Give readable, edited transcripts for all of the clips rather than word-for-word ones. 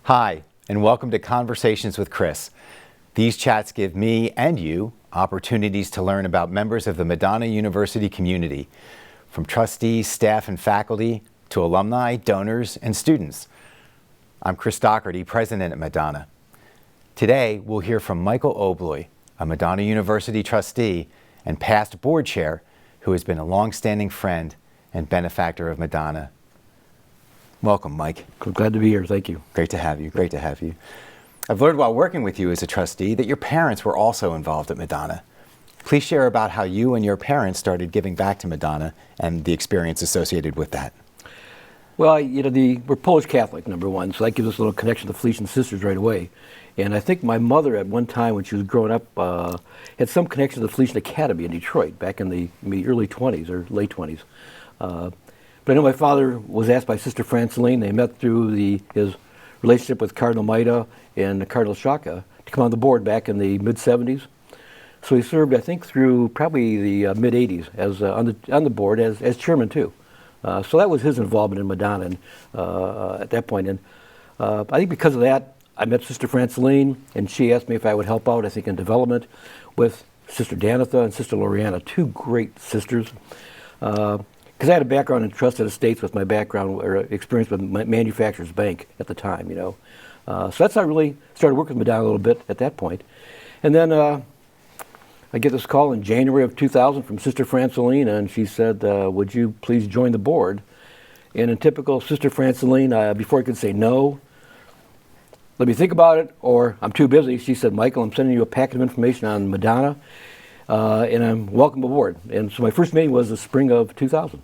Hi, and welcome to Conversations with Chris. These chats give me and you opportunities to learn about members of the Madonna University community, from trustees, staff, and faculty, to alumni, donors, and students. I'm Chris Doherty, president at Madonna. Today, we'll hear from Michael Obloy, a Madonna University trustee and past board chair who has been a long-standing friend and benefactor of Madonna. Welcome, Mike. Glad to be here. Thank you. Great to have you. Great to have you. I've learned while working with you as a trustee that your parents were also involved at Madonna. Please share about how you and your parents started giving back to Madonna and the experience associated with that. Well, we're Polish Catholic, number one, so that gives us a little connection to the Felician Sisters right away. And I think my mother, at one time when she was growing up, had some connection to the Felician Academy in Detroit back in the early 20s or late 20s. But I know my father was asked by Sister Franceline. They met through his relationship with Cardinal Maida and Cardinal Shaka to come on the board back in the mid-70s. So he served, I think, through probably the mid-80s as on the board as chairman too. So that was his involvement in Madonna at that point. And I think because of that, I met Sister Franceline, and she asked me if I would help out, I think, in development with Sister Danitha and Sister Loriana, two great sisters. Because I had a background in trusted estates with my background or experience with Manufacturers Bank at the time, So that's how I really started working with Madonna a little bit at that point. And then I get this call in January of 2000 from Sister Franceline, and she said, would you please join the board? And in typical Sister Franceline, before I could say no, let me think about it, or I'm too busy, she said, Michael, I'm sending you a packet of information on Madonna, and I'm welcome aboard. And so my first meeting was the spring of 2000.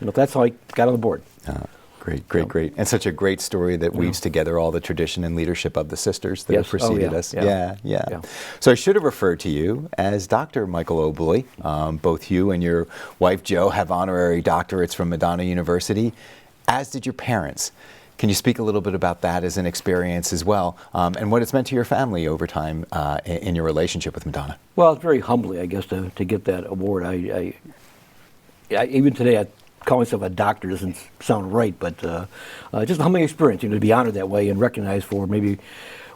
That's how I got on the board. Great. And such a great story that weaves together all the tradition and leadership of the sisters that have preceded us. Yeah. So I should have referred to you as Dr. Michael Obloy. Both you and your wife, Jo, have honorary doctorates from Madonna University, as did your parents. Can you speak a little bit about that as an experience as well, and what it's meant to your family over time in your relationship with Madonna? Well, it's very humbling, I guess, to get that award. I even today, I call myself a doctor doesn't sound right, but just a humbling experience, to be honored that way and recognized for maybe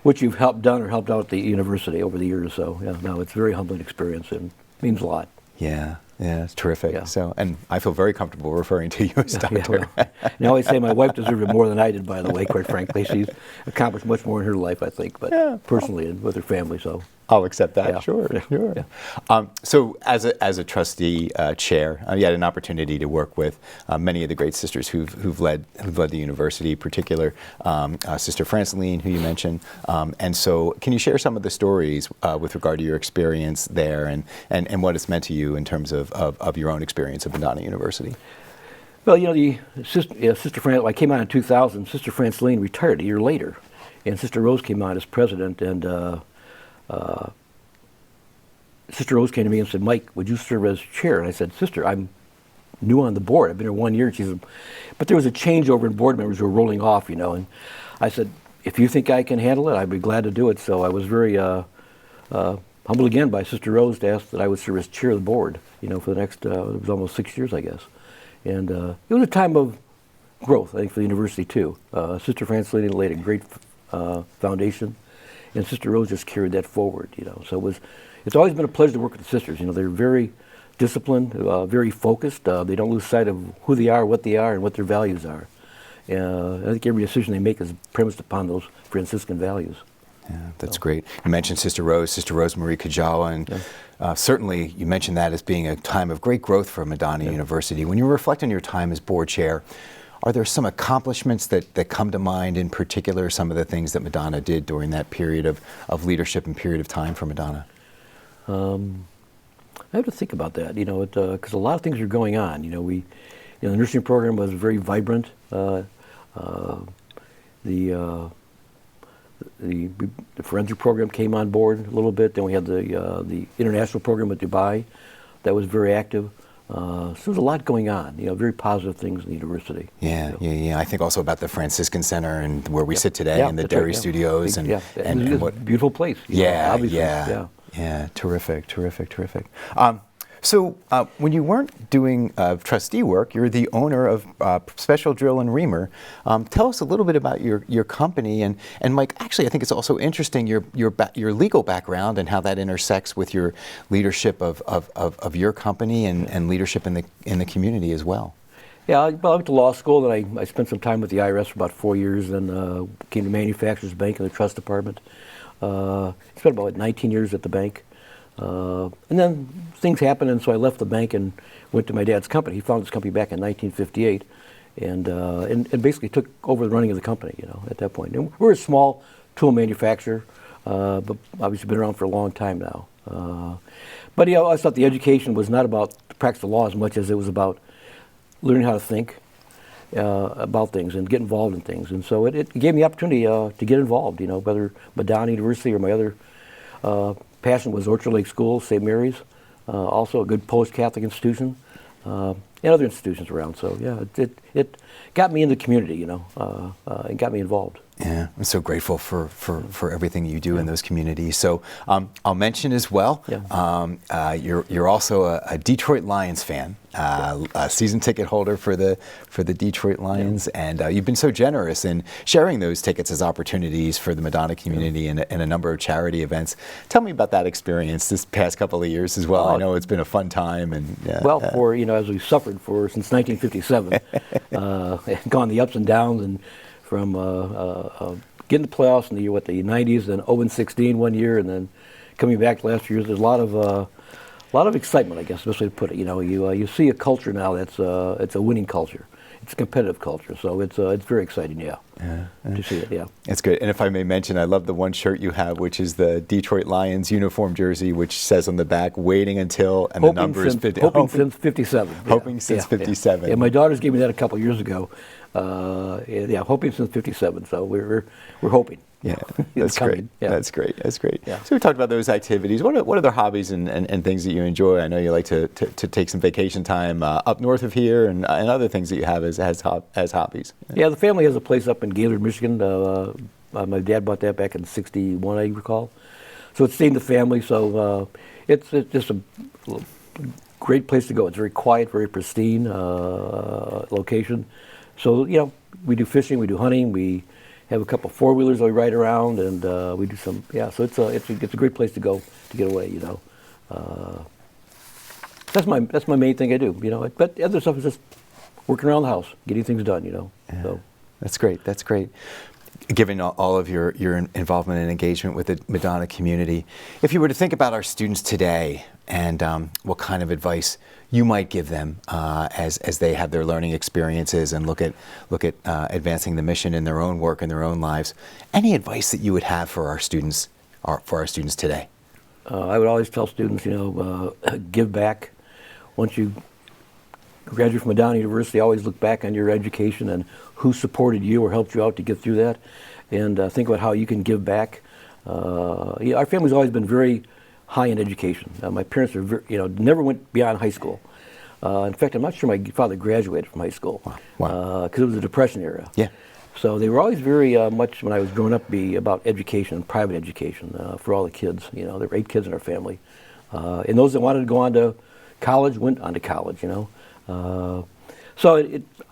what you've helped out at the university over the years. So, it's a very humbling experience and means a lot. Yeah, it's terrific. Yeah. So, and I feel very comfortable referring to you as doctor. And I always say my wife deserved it more than I did, by the way, quite frankly. She's accomplished much more in her life, I think, but personally and with her family, so. I'll accept that. Sure. Yeah. So, as a trustee chair, you had an opportunity to work with many of the great sisters who've led the university, in particular Sister Franceline, who you mentioned. And so, can you share some of the stories with regard to your experience there and what it's meant to you in terms of your own experience at Madonna University? Well, the Sister Franceline, I came on in 2000. Sister Franceline retired a year later, and Sister Rose came on as president, and Sister Rose came to me and said, Mike, would you serve as chair? And I said, Sister, I'm new on the board. I've been here 1 year. And she said, but there was a changeover in board members who were rolling off, and I said, if you think I can handle it, I'd be glad to do it. So I was very humbled again by Sister Rose to ask that I would serve as chair of the board, for the next, it was almost 6 years, I guess. And it was a time of growth, I think, for the university, too. Sister Franceline laid a great foundation, and Sister Rose just carried that forward, So it's always been a pleasure to work with the sisters. They're very disciplined, very focused. They don't lose sight of who they are, what they are, and what their values are. I think every decision they make is premised upon those Franciscan values. Yeah, that's great. You mentioned Sister Rosemarie Kajawa, and certainly you mentioned that as being a time of great growth for Madonna University. When you reflect on your time as board chair, are there some accomplishments that come to mind, in particular, some of the things that Madonna did during that period of leadership and period of time for Madonna? I have to think about that, because a lot of things are going on. The nursing program was very vibrant. The forensic program came on board a little bit. Then we had the international program at Dubai that was very active. So there's a lot going on, very positive things in the university. Yeah. I think also about the Franciscan Center and where we sit today, and the Dairy Studios, and what beautiful place. Yeah. Terrific. So when you weren't doing trustee work, you're the owner of Special Drill and Reamer. Tell us a little bit about your company, and Mike, actually I think it's also interesting your legal background and how that intersects with your leadership of your company and leadership in the community as well. Yeah, I went to law school, and I spent some time with the IRS for about 4 years, then came to Manufacturers Bank in the trust department. Spent about 19 years at the bank. And then things happened, and so I left the bank and went to my dad's company. He founded his company back in 1958, and basically took over the running of the company, at that point. And we're a small tool manufacturer, but obviously been around for a long time now. But I thought the education was not about the practice of law as much as it was about learning how to think about things and get involved in things. And so it gave me the opportunity to get involved, whether Madonna University or my other passion was Orchard Lake School, St. Mary's, also a good post-Catholic institution, and other institutions around. So yeah, it got me in the community, and got me involved. Yeah, I'm so grateful for everything you do in those communities. So I'll mention as well, you're also a Detroit Lions fan, a season ticket holder for the Detroit Lions, and you've been so generous in sharing those tickets as opportunities for the Madonna community and a number of charity events. Tell me about that experience this past couple of years as well. I know it's been a fun time, and as we suffered since 1957, gone the ups and downs, and from getting the playoffs in the 90s, then 0-16 one year, and then coming back last year. There's a lot of excitement, I guess, the best way to put it. You see a culture now that's it's a winning culture. It's a competitive culture, so it's very exciting, to see it, It's good. And if I may mention, I love the one shirt you have, which is the Detroit Lions uniform jersey, which says on the back, "Waiting until," and the number is 50. Hoping since 57. Hoping since 57. Yeah, my daughters gave me that a couple years ago. Hoping since 57. So we're hoping. Yeah, that's great. Yeah. That's great. That's great. Yeah. So we talked about those activities. What other hobbies and things that you enjoy? I know you like to take some vacation time up north of here, and other things that you have as hobbies. Yeah, the family has a place up in Gaylord, Michigan. My dad bought that back in '61, I recall. So it's stayed in the family. So it's just a great place to go. It's very quiet, very pristine location. So we do fishing, we do hunting, we have a couple four-wheelers that we ride around, and we do some. So it's a great place to go to get away. That's my main thing I do. But the other stuff is just working around the house, getting things done. Yeah. So that's great. That's great. Given all of your involvement and engagement with the Madonna community, if you were to think about our students today and what kind of advice you might give them as they have their learning experiences and look at advancing the mission in their own work and their own lives, any advice that you would have for our students today? I would always tell students, give back. Once you graduate from Madonna University, always look back on your education and who supported you or helped you out to get through that, and think about how you can give back. Our family's always been very high in education. My parents are, never went beyond high school. In fact, I'm not sure my father graduated from high school. Wow. Because it was the Depression era. Yeah. So they were always very much, when I was growing up, about education, private education for all the kids. There were 8 kids in our family, and those that wanted to go on to college went on to college. So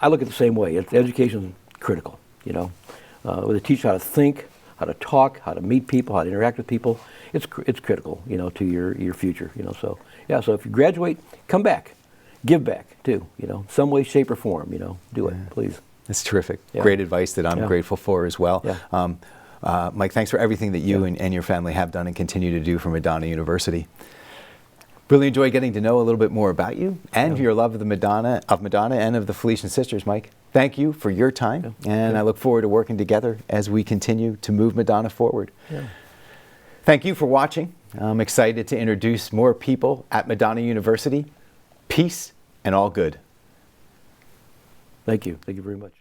I look at it the same way. Education is critical. Whether they teach how to think, how to talk, how to meet people, how to interact with people, it's critical, to your future. So if you graduate, come back, give back too. Some way, shape, or form. Do it, please. That's terrific. Yeah. Great advice that I'm grateful for as well. Yeah. Mike, thanks for everything that you and your family have done and continue to do for Madonna University. Really enjoy getting to know a little bit more about you and your love of Madonna and of the Felician Sisters, Mike. Thank you for your time, and I look forward to working together as we continue to move Madonna forward. Yeah. Thank you for watching. I'm excited to introduce more people at Madonna University. Peace and all good. Thank you. Thank you very much.